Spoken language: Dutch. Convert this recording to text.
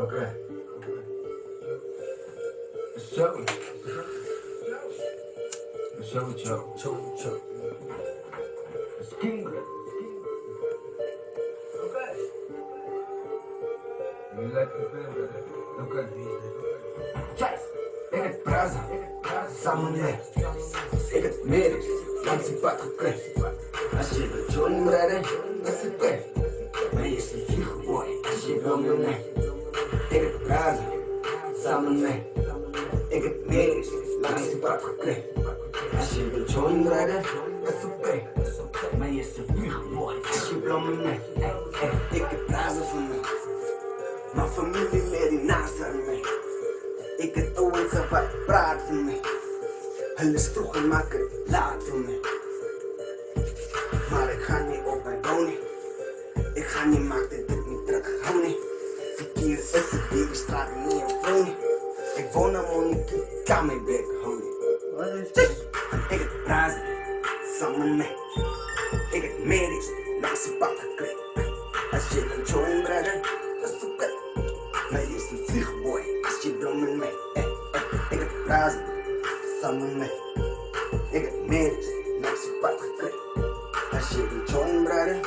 Oké. Zo. Zo. King. Oké. Je lijkt het weer. Oké. Chase. Ik het prazen. Samen mee. Ik het meer. Langs het pad gekleed. Als je wil joinen rijden, dat is het weg. Maar je is een vliegboy. Als je wil met mij. Ik het prazen. Samen mee. Ik het meer. Langs het pad gekleed. Als je wil joinen rijden, dat is het weg. Maar je is een vliegboy. Als je wil met mij. Ik het prazen van mij. Mijn familie leert die naast aan mij. Ik het ooit wat praat van mij. Hulle is vroeg en maak het laat voor mij. Maar ik ga niet op mijn bonie. Ik ga niet maken dit niet terug, hou niet. Verkeer is het, die straat niet in Vronie. Ik woon aan Monique, kan mijn bek, hou niet. Wat is dit? Ik het prazen, samen met. Ik het medisch, langs de bak gekleed. Als je een joint rijden, dat is oké. Maar je is een vliegboy, als je wil met mij. Ik het prazen, samen met. Ik het medisch, langs de bak gekleed. Als je een joint rijden.